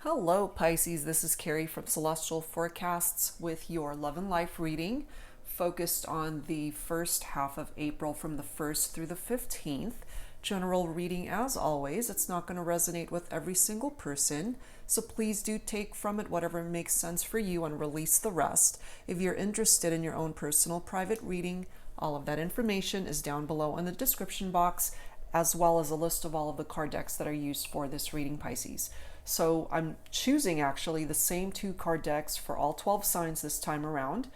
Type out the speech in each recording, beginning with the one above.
Hello, Pisces. This is Carrie from Celestial Forecasts with your love and life reading, focused on the first half of April from the 1st through the 15th. General reading, as always. It's not going to resonate with every single person, so please do take from it whatever makes sense for you and release the rest. If you're interested in your own personal private reading, all of that information is down below in the description box, as well as a list of all of the card decks that are used for this reading, Pisces. So I'm choosing actually the same two card decks for all 12 signs this time around.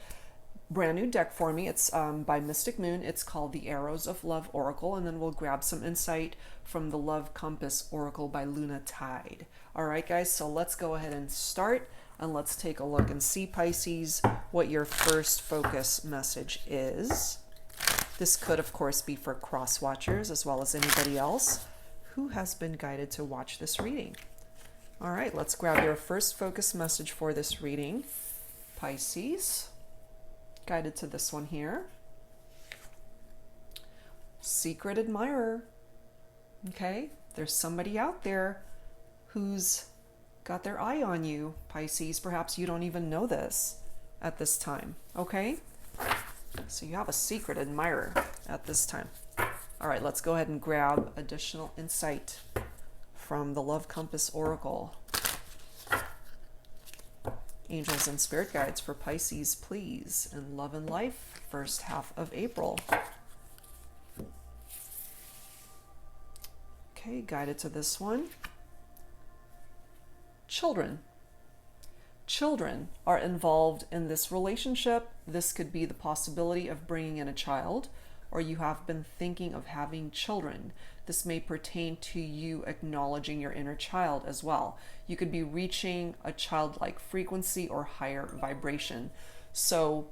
Brand new deck for me. It's by Mystic Moon. It's called the Arrows of Love Oracle, and then we'll grab some insight from the Love Compass Oracle by Luna Tide. All right, guys, so let's go ahead and start, and let's take a look and see, Pisces, what your first focus message is. This could, of course, be for cross watchers as well as anybody else who has been guided to watch this reading. All right, let's grab your first focus message for this reading, Pisces. Guided to this one here. Secret admirer. Okay, there's somebody out there who's got their eye on you, Pisces. Perhaps you don't even know this at this time, okay? So you have a secret admirer at this time. All right, let's go ahead and grab additional insight from the Love Compass Oracle. Angels and spirit guides for Pisces, please, in love and life, first half of April. Okay, guided to this one. Children. Children are involved in this relationship. This could be the possibility of bringing in a child, or you have been thinking of having children. This may pertain to you acknowledging your inner child as well. You could be reaching a childlike frequency or higher vibration. So,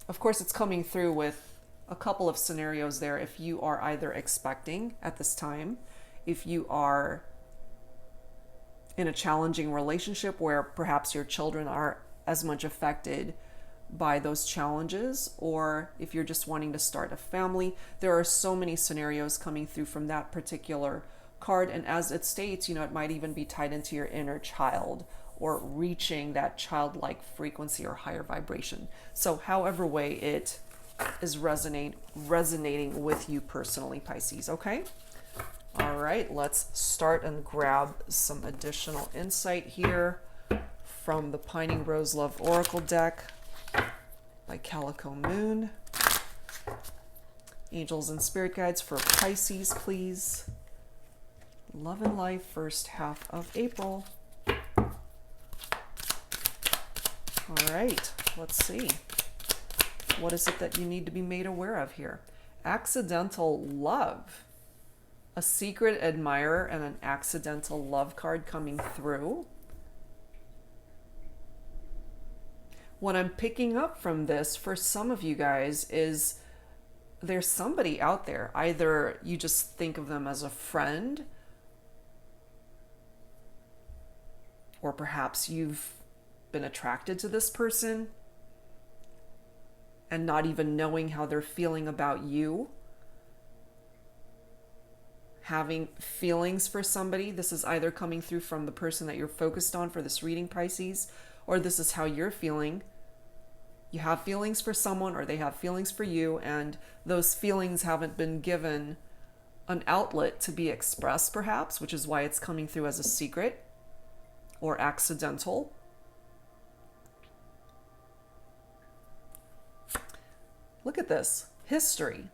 of course, it's coming through with a couple of scenarios there. If you are either expecting at this time, if you are in a challenging relationship where perhaps your children are as much affected by those challenges, or if you're just wanting to start a family. There are so many scenarios coming through from that particular card, and as it states, it might even be tied into your inner child or reaching that childlike frequency or higher vibration. So however way it is resonating with you personally, Pisces, okay? All right, let's start and grab some additional insight here from the Pining Rose Love Oracle deck by Calico Moon. Angels and spirit guides for Pisces, please. Love and life, first half of April. All right, let's see. What is it that you need to be made aware of here? Accidental love. A secret admirer and an accidental love card coming through. What I'm picking up from this for some of you guys is there's somebody out there. Either you just think of them as a friend, or perhaps you've been attracted to this person and not even knowing how they're feeling about you. Having feelings for somebody. This is either coming through from the person that you're focused on for this reading, Pisces, or this is how you're feeling. You have feelings for someone, or they have feelings for you, and those feelings haven't been given an outlet to be expressed, perhaps, which is why it's coming through as a secret or accidental. Look at this. History.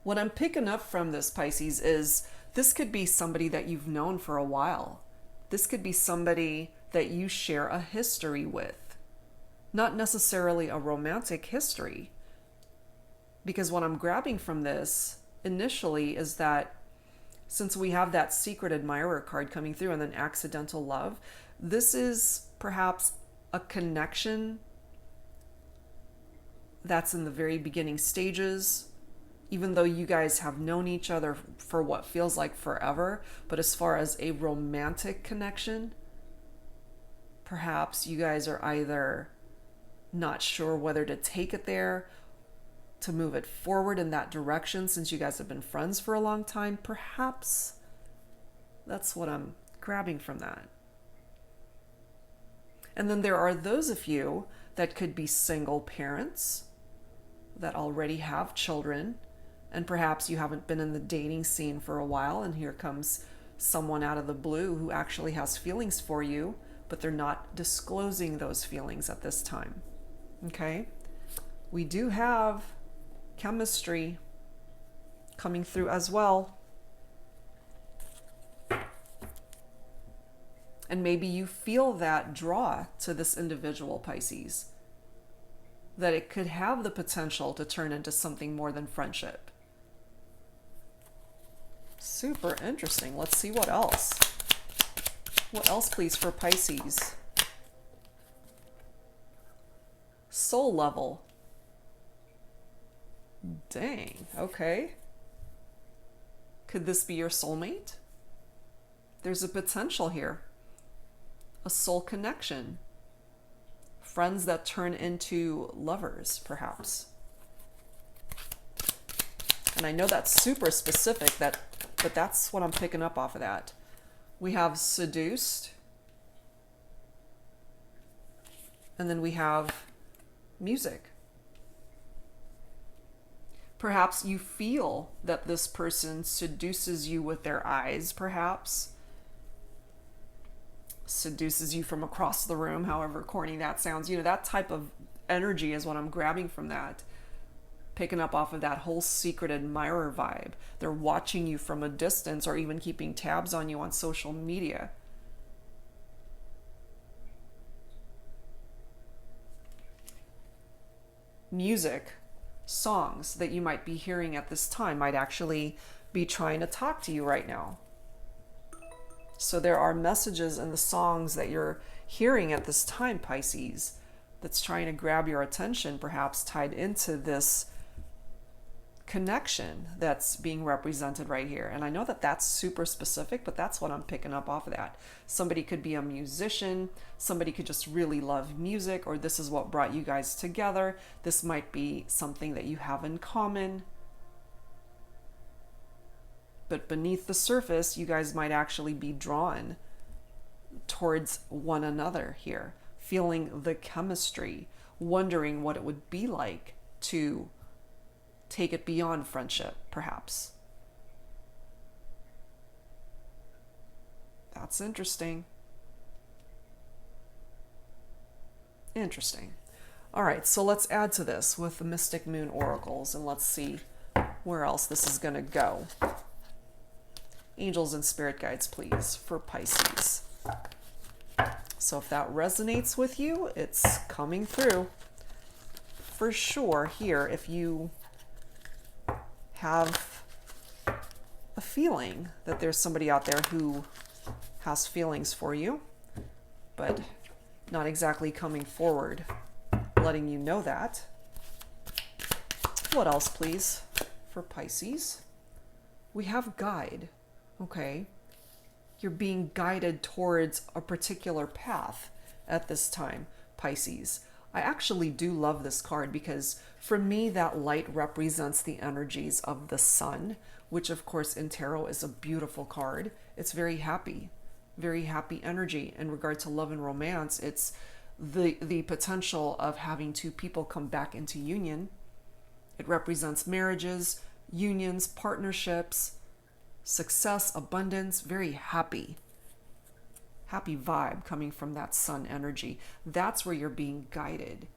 What I'm picking up from this, Pisces, is this could be somebody that you've known for a while. This could be somebody that you share a history with. Not necessarily a romantic history. Because what I'm grabbing from this initially is that since we have that secret admirer card coming through and then accidental love, this is perhaps a connection that's in the very beginning stages. Even though you guys have known each other for what feels like forever, but as far as a romantic connection, perhaps you guys are either not sure whether to take it there, to move it forward in that direction since you guys have been friends for a long time. Perhaps That's what I'm grabbing from that. And then there are those of you that could be single parents that already have children, and perhaps you haven't been in the dating scene for a while, and here comes someone out of the blue who actually has feelings for you, but they're not disclosing those feelings at this time. Okay? We do have chemistry coming through as well. And maybe you feel that draw to this individual, Pisces, that it could have the potential to turn into something more than friendship. Super interesting. Let's see what else. What else, please, for Pisces? Soul level. Dang, okay. Could this be your soulmate? There's a potential here. A soul connection. Friends that turn into lovers, perhaps. And I know that's super specific, but that's what I'm picking up off of that. We have seduced. And then we have music. Perhaps you feel that this person seduces you with their eyes, perhaps. Seduces you from across the room, however corny that sounds. You know, that type of energy is what I'm grabbing from that. Picking up off of that whole secret admirer vibe. They're watching you from a distance or even keeping tabs on you on social media. Music, songs that you might be hearing at this time might actually be trying to talk to you right now. So there are messages in the songs that you're hearing at this time, Pisces, that's trying to grab your attention, perhaps tied into this connection that's being represented right here. And I know that that's super specific, but that's what I'm picking up off of that. Somebody could be a musician, somebody could just really love music, or this is what brought you guys together. This might be something that you have in common. But beneath the surface, you guys might actually be drawn towards one another here, feeling the chemistry, wondering what it would be like to take it beyond friendship, perhaps. That's interesting. Interesting. All right, so let's add to this with the Mystic Moon Oracles, and let's see where else this is going to go. Angels and spirit guides, please, for Pisces. So if that resonates with you, it's coming through for sure here. If you have a feeling that there's somebody out there who has feelings for you, but not exactly coming forward, letting you know that. What else, please, for Pisces? We have guide. Okay, you're being guided towards a particular path at this time, Pisces. I actually do love this card because for me, that light represents the energies of the sun, which of course in tarot is a beautiful card. It's very happy energy. In regard to love and romance, it's the potential of having two people come back into union. It represents marriages, unions, partnerships, success, abundance, very happy vibe coming from that sun energy. That's where you're being guided,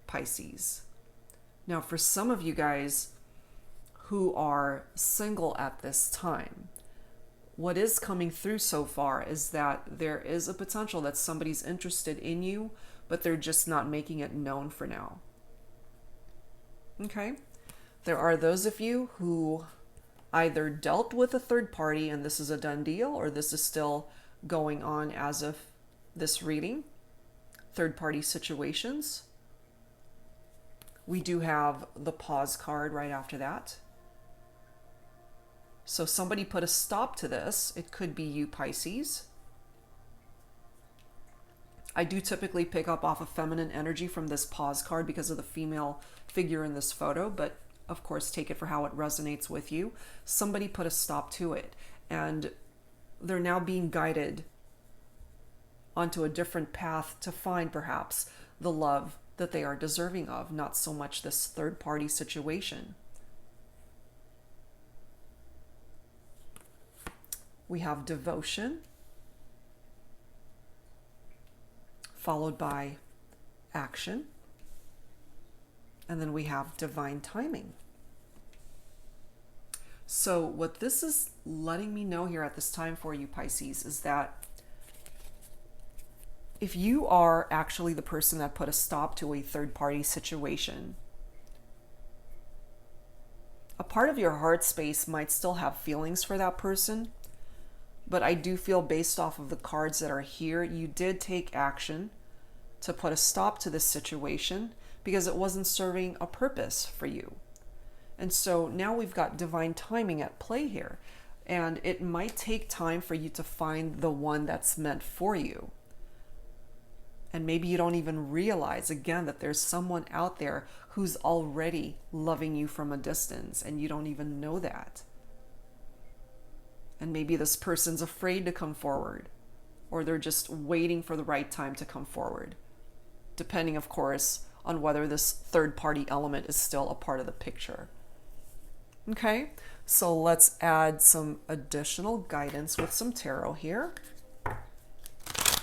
Pisces. Now, for some of you guys who are single at this time, what is coming through so far is that there is a potential that somebody's interested in you, but they're just not making it known for now. Okay? There are those of you who either dealt with a third party and this is a done deal, or this is still going on as of this reading. Third party situations. We do have the pause card right after that. So somebody put a stop to this. It could be you, Pisces. I do typically pick up off of feminine energy from this pause card because of the female figure in this photo, but of course, take it for how it resonates with you. Somebody put a stop to it. And they're now being guided onto a different path to find perhaps the love that they are deserving of, not so much this third-party situation. We have devotion, followed by action, and then we have divine timing. So what this is letting me know here at this time for you, Pisces, is that if you are actually the person that put a stop to a third-party situation, a part of your heart space might still have feelings for that person, but I do feel, based off of the cards that are here, you did take action to put a stop to this situation because it wasn't serving a purpose for you. And so now we've got divine timing at play here, and it might take time for you to find the one that's meant for you. And maybe you don't even realize, again, that there's someone out there who's already loving you from a distance, and you don't even know that. And maybe this person's afraid to come forward, or they're just waiting for the right time to come forward, depending, of course, on whether this third-party element is still a part of the picture. Okay, so let's add some additional guidance with some tarot here.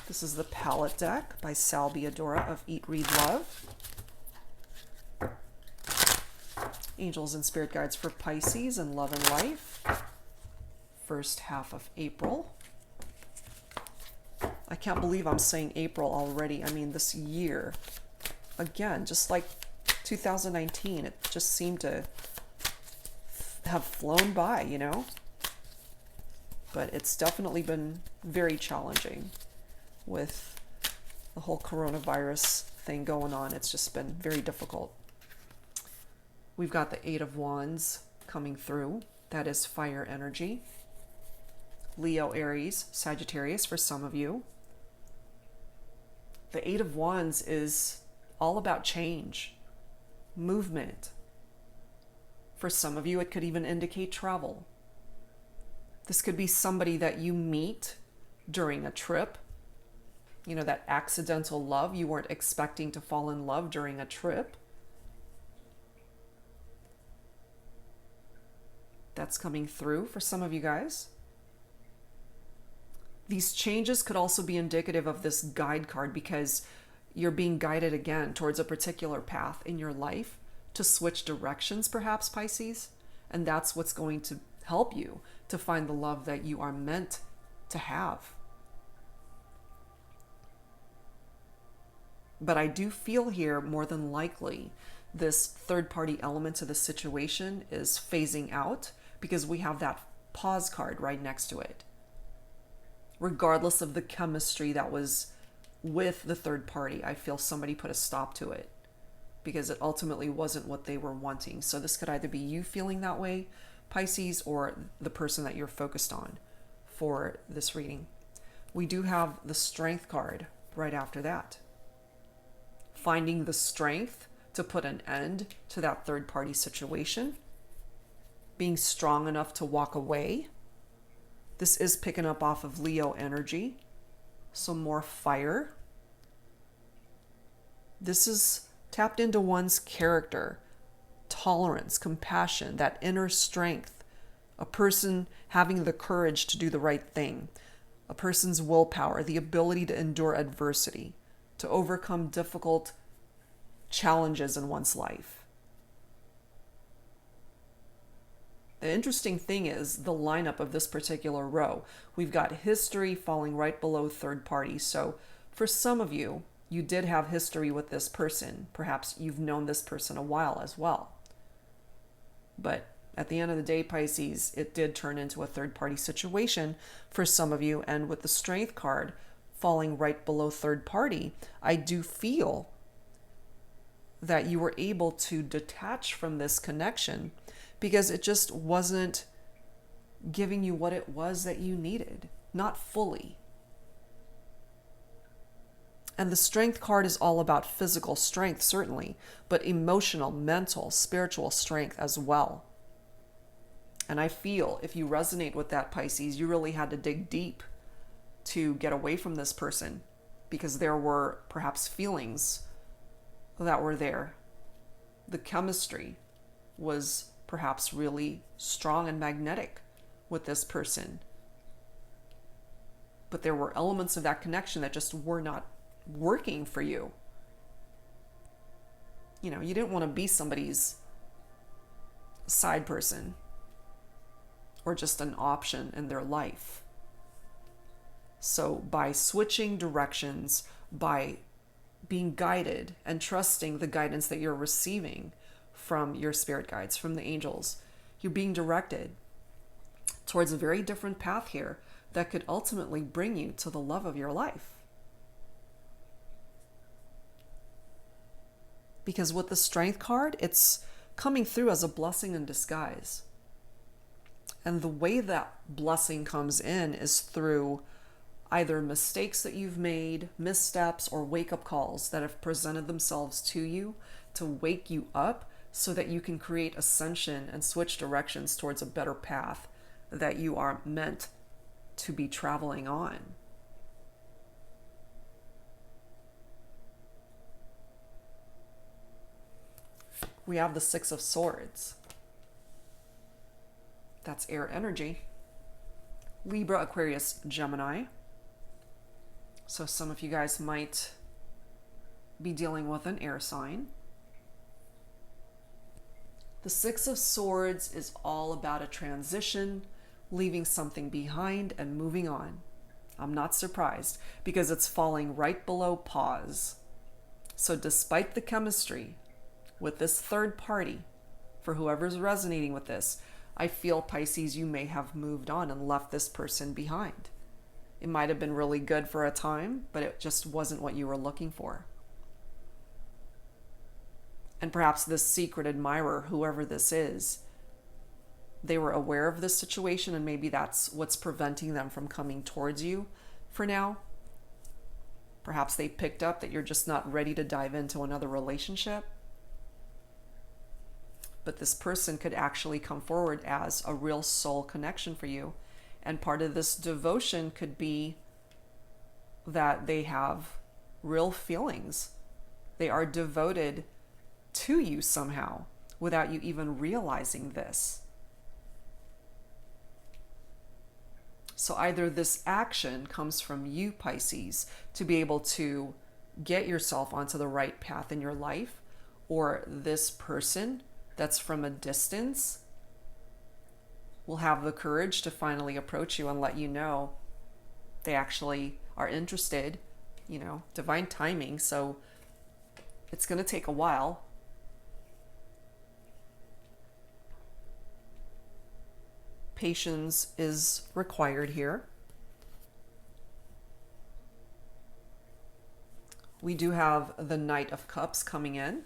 This is the Palette deck by Salviadora of Eat, Read, Love. Angels and Spirit Guides for Pisces and Love and Life. First half of April. I can't believe I'm saying April already. I mean, this year, again, just like 2019, it just seemed to have flown by, you know? But it's definitely been very challenging with the whole coronavirus thing going on. It's just been very difficult. We've got the Eight of Wands coming through. That is fire energy. Leo, Aries, Sagittarius for some of you. The Eight of Wands is all about change, movement. For some of you, it could even indicate travel. This could be somebody that you meet during a trip. You know, that accidental love. You weren't expecting to fall in love during a trip. That's coming through for some of you guys. These changes could also be indicative of this guide card, because you're being guided again towards a particular path in your life to switch directions, perhaps, Pisces. And that's what's going to help you to find the love that you are meant to have. But I do feel here, more than likely, this third-party element to the situation is phasing out, because we have that pause card right next to it. Regardless of the chemistry that was with the third party, I feel somebody put a stop to it because it ultimately wasn't what they were wanting. So this could either be you feeling that way, Pisces, or the person that you're focused on for this reading. We do have the Strength card right after that. Finding the strength to put an end to that third party situation. Being strong enough to walk away. This is picking up off of Leo energy. Some more fire. This is tapped into one's character, tolerance, compassion, that inner strength. A person having the courage to do the right thing. A person's willpower, the ability to endure adversity, to overcome difficult challenges in one's life. The interesting thing is the lineup of this particular row. We've got history falling right below third party. So for some of you, you did have history with this person. Perhaps you've known this person a while as well. But at the end of the day, Pisces, it did turn into a third party situation for some of you. And with the Strength card falling right below third party, I do feel that you were able to detach from this connection because it just wasn't giving you what it was that you needed, not fully. And the Strength card is all about physical strength, certainly, but emotional, mental, spiritual strength as well. And I feel if you resonate with that, Pisces, you really had to dig deep to get away from this person, because there were perhaps feelings that were there. The chemistry was perhaps really strong and magnetic with this person. But there were elements of that connection that just were not working for you. You know, you didn't want to be somebody's side person or just an option in their life. So by switching directions, by being guided and trusting the guidance that you're receiving from your spirit guides, from the angels, you're being directed towards a very different path here that could ultimately bring you to the love of your life. Because with the Strength card, it's coming through as a blessing in disguise. And the way that blessing comes in is through either mistakes that you've made, missteps, or wake-up calls that have presented themselves to you to wake you up so that you can create ascension and switch directions towards a better path that you are meant to be traveling on. We have the Six of Swords. That's air energy. Libra, Aquarius, Gemini. So some of you guys might be dealing with an air sign. The Six of Swords is all about a transition, leaving something behind and moving on. I'm not surprised because it's falling right below pause. So despite the chemistry with this third party, for whoever's resonating with this, I feel, Pisces, you may have moved on and left this person behind. It might have been really good for a time, but it just wasn't what you were looking for. And perhaps this secret admirer, whoever this is, they were aware of this situation, and maybe that's what's preventing them from coming towards you for now. Perhaps they picked up that you're just not ready to dive into another relationship. But this person could actually come forward as a real soul connection for you. And part of this devotion could be that they have real feelings. They are devoted to you somehow without you even realizing this. So either this action comes from you, Pisces, to be able to get yourself onto the right path in your life, or this person that's from a distance will have the courage to finally approach you and let you know they actually are interested, you know, divine timing. So it's going to take a while. Patience is required here. We do have the Knight of Cups coming in.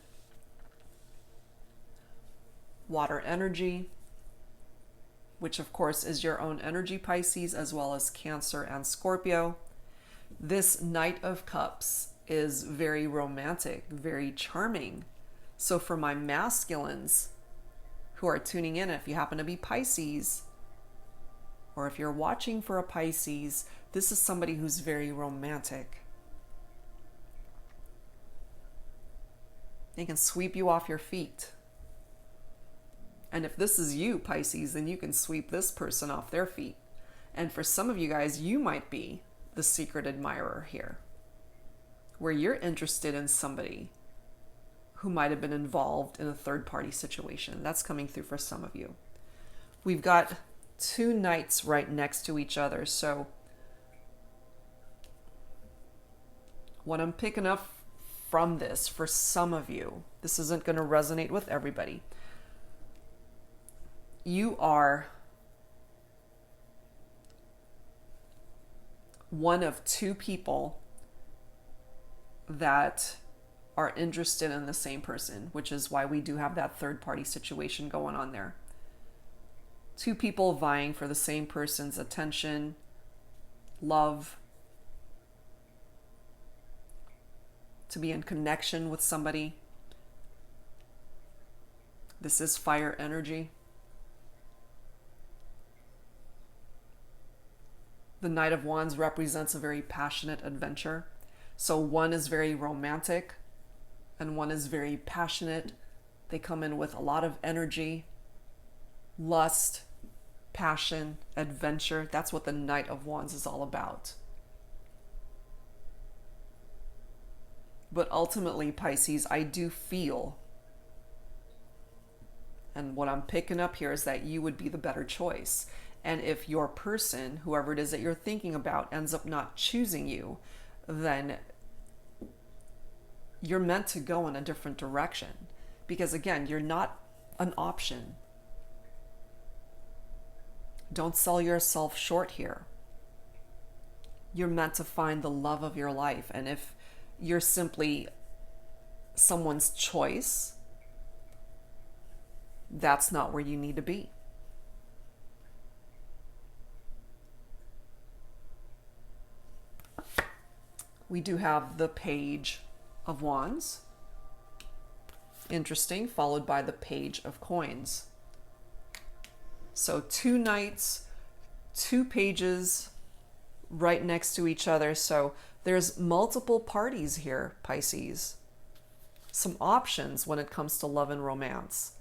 Water energy, which of course is your own energy, Pisces, as well as Cancer and Scorpio. This Knight of Cups is very romantic, very charming. So for my masculines who are tuning in, if you happen to be Pisces, or if you're watching for a Pisces, this is somebody who's very romantic. They can sweep you off your feet. And if this is you, Pisces, then you can sweep this person off their feet. And for some of you guys, you might be the secret admirer here, where you're interested in somebody who might have been involved in a third-party situation. That's coming through for some of you. We've got two knights right next to each other. So what I'm picking up from this, for some of you, this isn't going to resonate with everybody. You are one of two people that are interested in the same person, which is why we do have that third-party situation going on there. Two people vying for the same person's attention, love, to be in connection with somebody. This is fire energy. The Knight of Wands represents a very passionate adventure. So one is very romantic and one is very passionate. They come in with a lot of energy, lust, passion, adventure. That's what the Knight of Wands is all about. But ultimately, Pisces, I do feel, and what I'm picking up here is that you would be the better choice. And if your person, whoever it is that you're thinking about, ends up not choosing you, then you're meant to go in a different direction. Because again, you're not an option. Don't sell yourself short here. You're meant to find the love of your life. And if you're simply someone's choice, that's not where you need to be. We do have the Page of Wands. Interesting, followed by the Page of Coins. So 2 knights, 2 pages right next to each other. So there's multiple parties here, Pisces. Some options when it comes to love and romance.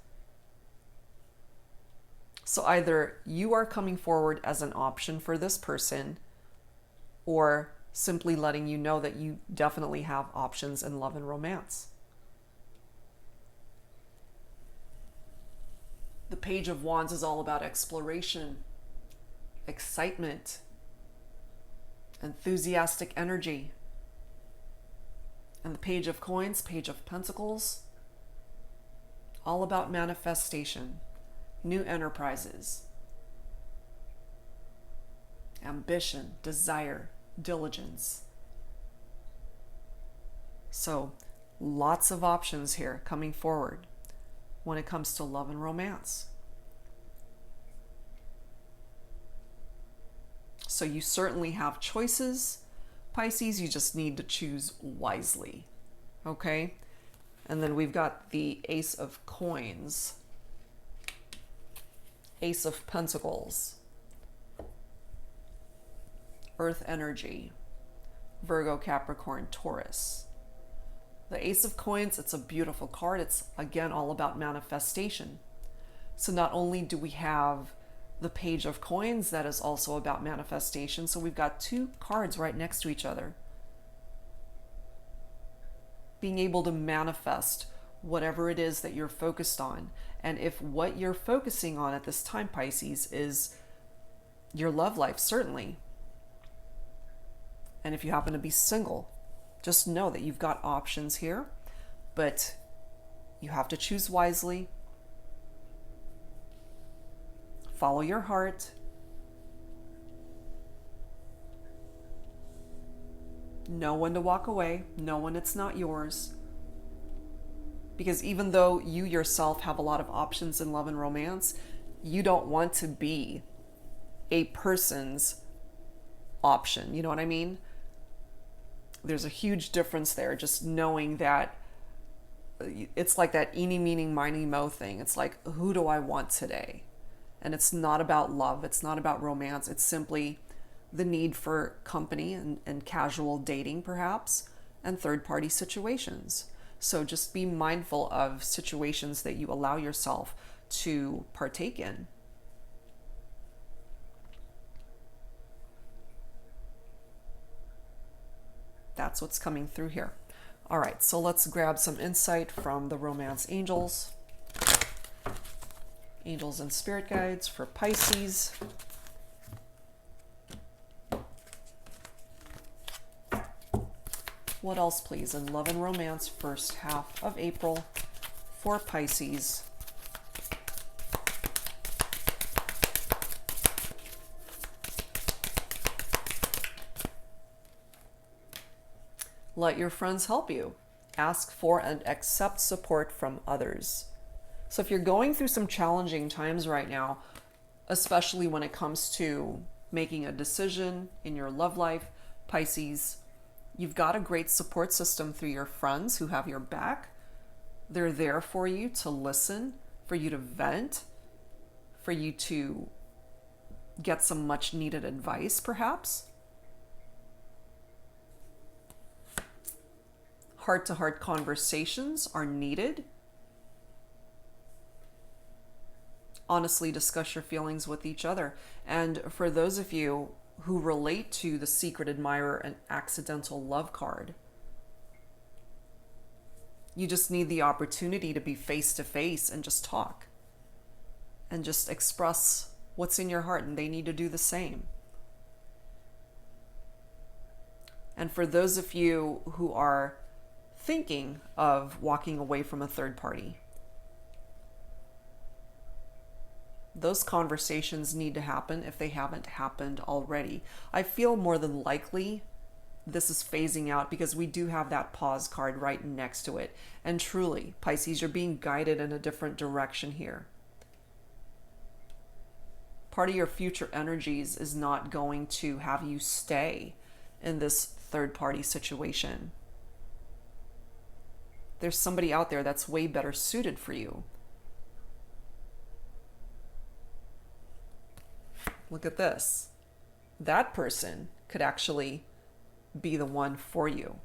So either you are coming forward as an option for this person, or simply letting you know that you definitely have options in love and romance. The Page of Wands is all about exploration, excitement, enthusiastic energy. And the Page of Coins, Page of Pentacles, all about manifestation, new enterprises, ambition, desire, diligence. So lots of options here coming forward when it comes to love and romance. So you certainly have choices, Pisces. You just need to choose wisely. Okay? And then we've got the Ace of Coins, Ace of Pentacles, Earth energy, Virgo, Capricorn, Taurus. The Ace of Coins, it's a beautiful card. It's, again, all about manifestation. So not only do we have the Page of Coins that is also about manifestation, so we've got 2 cards right next to each other. Being able to manifest whatever it is that you're focused on. And if what you're focusing on at this time, Pisces, is your love life, certainly. And if you happen to be single, just know that you've got options here, but you have to choose wisely. Follow your heart. Know when to walk away. Know when it's not yours. Because even though you yourself have a lot of options in love and romance, you don't want to be a person's option. You know what I mean? There's a huge difference there, just knowing that it's like that eeny, meeny, miny, mo thing. It's like, who do I want today? And it's not about love. It's not about romance. It's simply the need for company and casual dating, perhaps, and third-party situations. So just be mindful of situations that you allow yourself to partake in. That's what's coming through here. All right, so let's grab some insight from the romance angels. Angels and spirit guides for Pisces. What else, please, in love and romance, first half of April for Pisces? Let your friends help you. Ask for and accept support from others. So if you're going through some challenging times right now, especially when it comes to making a decision in your love life, Pisces, you've got a great support system through your friends who have your back. They're there for you to listen, for you to vent, for you to get some much needed advice, perhaps. Heart-to-heart conversations are needed. Honestly discuss your feelings with each other. And for those of you who relate to the secret admirer and accidental love card, you just need the opportunity to be face to face and just talk and just express what's in your heart, and they need to do the same. And for those of you who are thinking of walking away from a third party, those conversations need to happen if they haven't happened already. I feel more than likely this is phasing out because we do have that pause card right next to it. And truly, Pisces, you're being guided in a different direction here. Part of your future energies is not going to have you stay in this third party situation. There's somebody out there that's way better suited for you. Look at this. That person could actually be the one for you.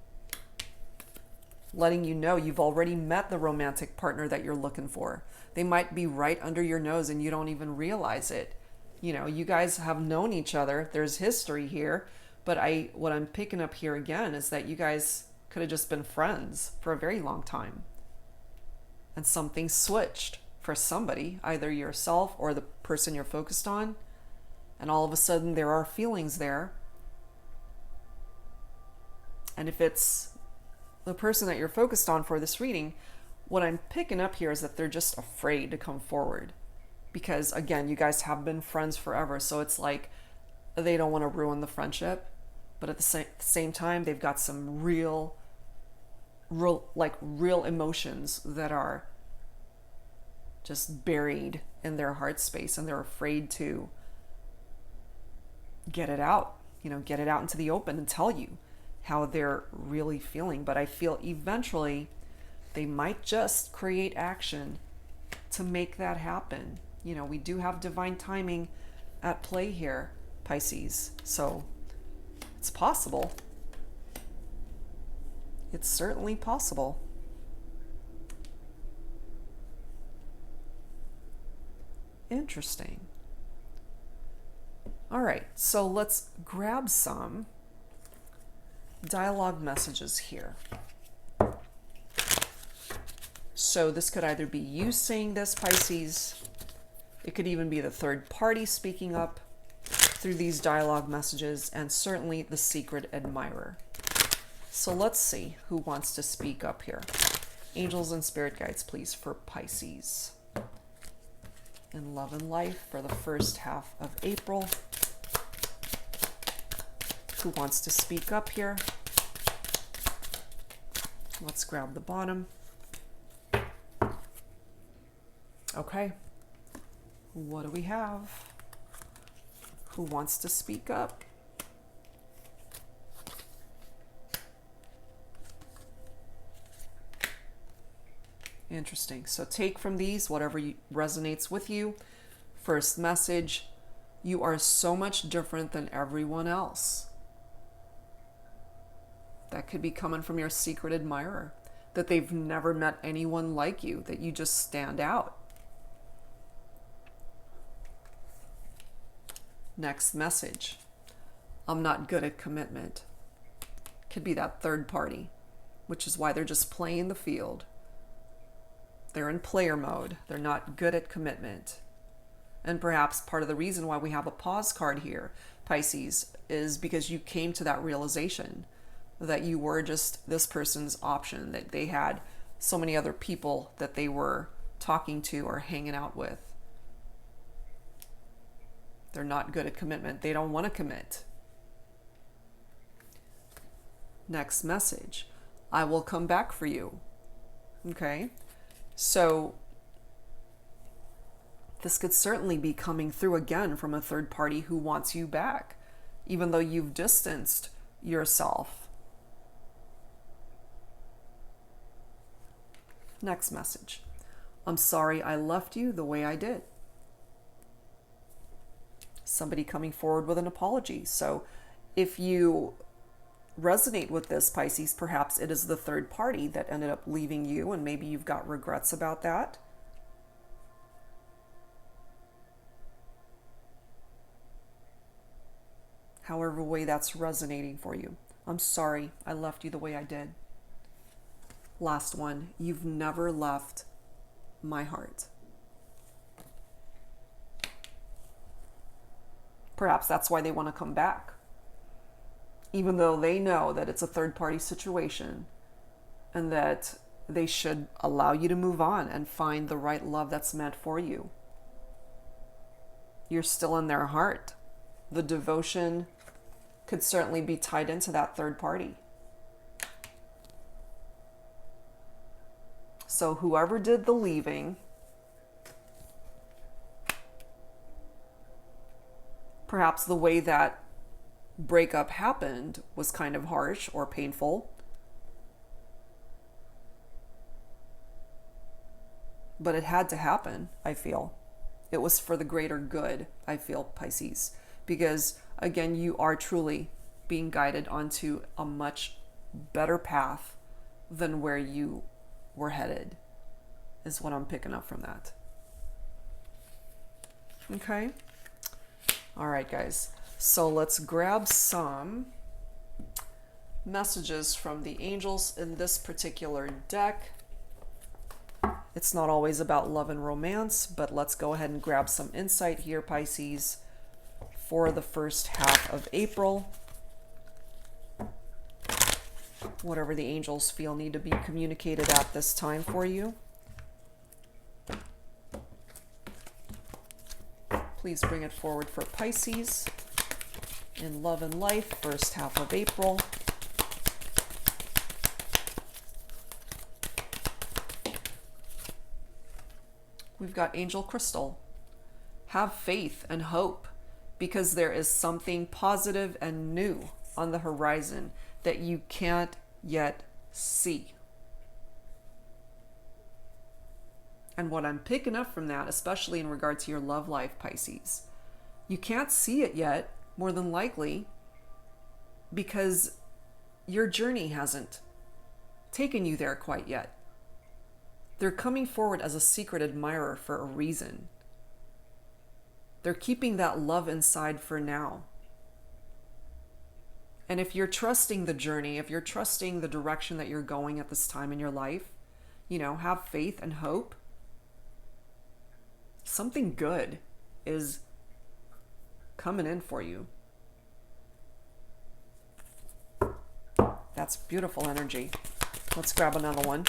Letting you know you've already met the romantic partner that you're looking for. They might be right under your nose and you don't even realize it. You know, you guys have known each other. There's history here. But what I'm picking up here again is that you guys could have just been friends for a very long time. And something switched for somebody, either yourself or the person you're focused on. And all of a sudden there are feelings there. And if it's the person that you're focused on for this reading, what I'm picking up here is that they're just afraid to come forward. Because again, you guys have been friends forever. So it's like they don't want to ruin the friendship. But at the same time, they've got some real emotions that are just buried in their heart space. And they're afraid to get it out, get it out into the open and tell you how they're really feeling. But I feel eventually they might just create action to make that happen. We do have divine timing at play here, Pisces. So it's possible. It's certainly possible. Interesting. All right, so let's grab some dialogue messages here. So this could either be you saying this, Pisces. It could even be the third party speaking up through these dialogue messages, and certainly the secret admirer. So let's see who wants to speak up here. Angels and spirit guides, please, for Pisces. In love and life for the first half of April. Who wants to speak up here? Let's grab the bottom. Okay. What do we have? Who wants to speak up? Interesting. So take from these whatever resonates with you. First message, you are so much different than everyone else. That could be coming from your secret admirer, that they've never met anyone like you, that you just stand out. Next message, I'm not good at commitment. Could be that third party, which is why they're just playing the field. They're in player mode. They're not good at commitment. And perhaps part of the reason why we have a pause card here, Pisces, is because you came to that realization that you were just this person's option, that they had so many other people that they were talking to or hanging out with. They're not good at commitment. They don't want to commit. Next message, I will come back for you. Okay, so this could certainly be coming through again from a third party who wants you back, even though you've distanced yourself. Next message, I'm sorry I left you the way I did. somebody coming forward with an apology. So if you resonate with this, Pisces, perhaps it is the third party that ended up leaving you, and maybe you've got regrets about that. However way that's resonating for you. I'm sorry I left you the way I did. Last one, you've never left my heart. Perhaps that's why they want to come back. Even though they know that it's a third-party situation and that they should allow you to move on and find the right love that's meant for you. You're still in their heart. The devotion could certainly be tied into that third party. So whoever did the leaving, perhaps the way that breakup happened was kind of harsh or painful. But it had to happen, I feel. It was for the greater good, I feel, Pisces. Because, again, you are truly being guided onto a much better path than where you were headed, is what I'm picking up from that. Okay? All right, guys. So let's grab some messages from the angels in this particular deck. It's not always about love and romance, but let's go ahead and grab some insight here, Pisces, for the first half of April. Whatever the angels feel need to be communicated at this time for you. Please bring it forward for Pisces. In love and life, first half of April. We've got Angel Crystal. Have faith and hope, because there is something positive and new on the horizon that you can't yet see. And what I'm picking up from that, especially in regard to your love life, Pisces, you can't see it yet, more than likely, because your journey hasn't taken you there quite yet. They're coming forward as a secret admirer for a reason. They're keeping that love inside for now. And if you're trusting the journey, if you're trusting the direction that you're going at this time in your life, have faith and hope. Something good is coming in for you. That's beautiful energy. Let's grab another one.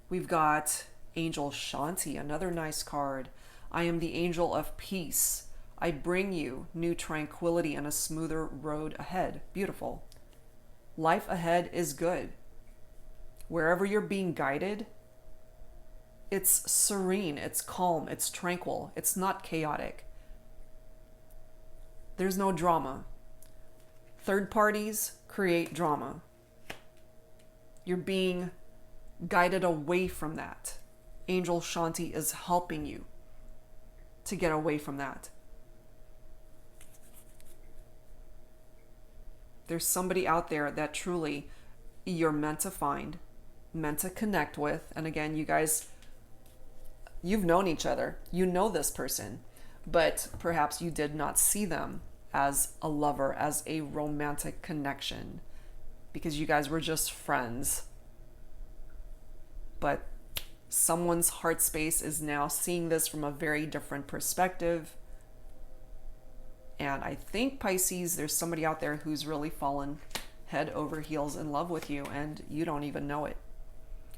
We've got Angel Shanti, another nice card. I am the angel of peace. I bring you new tranquility and a smoother road ahead. Beautiful. Life ahead is good. Wherever you're being guided, it's serene, it's calm, it's tranquil, it's not chaotic. There's no drama. Third parties create drama. You're being guided away from that. Angel Shanti is helping you to get away from that. There's somebody out there that truly you're meant to find, meant to connect with. And again, you guys, you've known each other. You know this person, but perhaps you did not see them as a lover, as a romantic connection, because you guys were just friends. But someone's heart space is now seeing this from a very different perspective. And I think, Pisces, there's somebody out there who's really fallen head over heels in love with you, and you don't even know it.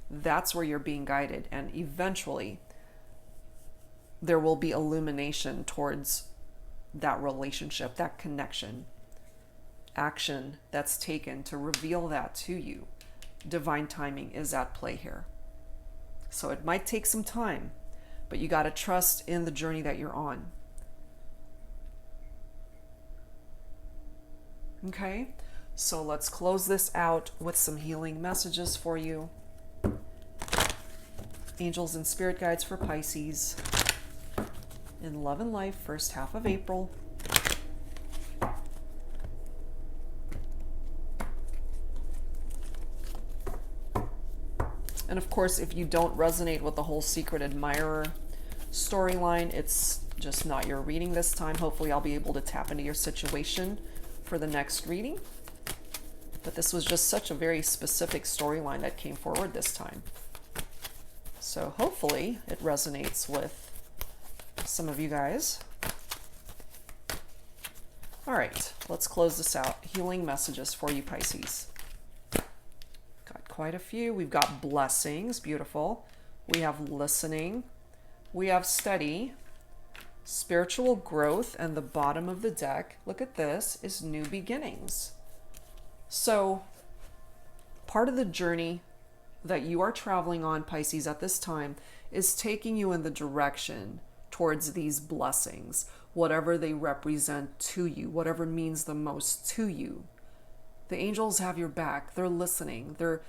That's where you're being guided. And eventually, there will be illumination towards that relationship, that connection. Action that's taken to reveal that to you. Divine timing is at play here. So it might take some time, but you got to trust in the journey that you're on. Okay, so let's close this out with some healing messages for you. Angels and spirit guides for Pisces. in love and life, first half of April. And of course, if you don't resonate with the whole secret admirer storyline, it's just not your reading this time. Hopefully I'll be able to tap into your situation for the next reading. But this was just such a very specific storyline that came forward this time. So hopefully it resonates with some of you guys. All right, let's close this out. Healing messages for you, Pisces. Got quite a few. We've got blessings, beautiful. We have listening. We have steady, spiritual growth, and the bottom of the deck, look at this, is new beginnings. So part of the journey that you are traveling on, Pisces, at this time is taking you in the direction towards these blessings, whatever they represent to you, whatever means the most to you. The angels have your back. They're listening. They're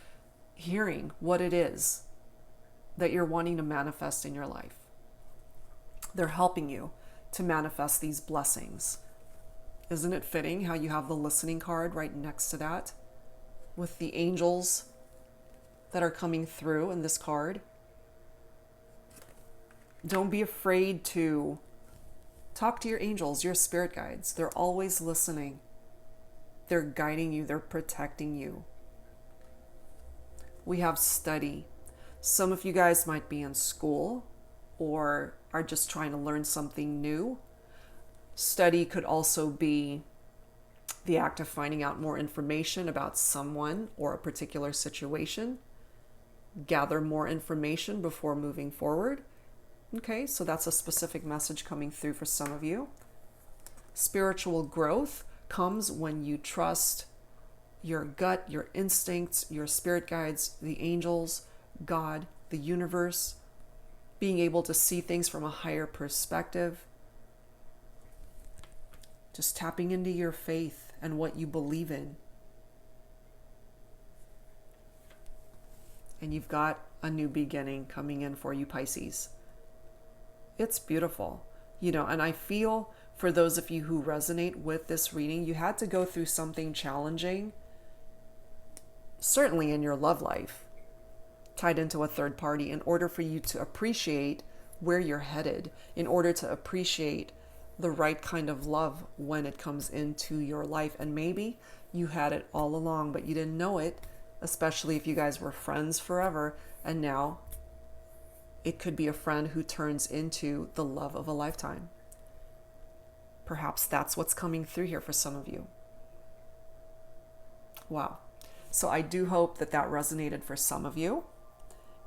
hearing what it is that you're wanting to manifest in your life. They're helping you to manifest these blessings. Isn't it fitting how you have the listening card right next to that with the angels that are coming through in this card? Don't be afraid to talk to your angels, your spirit guides. They're always listening. They're guiding you. They're protecting you. We have study. Some of you guys might be in school or are just trying to learn something new. Study could also be the act of finding out more information about someone or a particular situation. Gather more information before moving forward. Okay, so that's a specific message coming through for some of you. Spiritual growth comes when you trust your gut, your instincts, your spirit guides, the angels, God, the universe, being able to see things from a higher perspective. Just tapping into your faith and what you believe in. And you've got a new beginning coming in for you, Pisces. It's beautiful, and I feel for those of you who resonate with this reading, you had to go through something challenging, certainly in your love life, tied into a third party, in order for you to appreciate where you're headed, in order to appreciate the right kind of love when it comes into your life. And maybe you had it all along, but you didn't know it, especially if you guys were friends forever, and now it could be a friend who turns into the love of a lifetime. Perhaps that's what's coming through here for some of you. Wow. So I do hope that that resonated for some of you.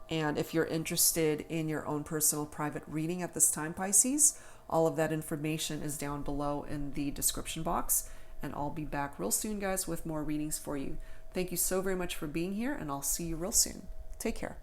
And if you're interested in your own personal private reading at this time, Pisces, all of that information is down below in the description box. And I'll be back real soon, guys, with more readings for you. Thank you so very much for being here, and I'll see you real soon. Take care.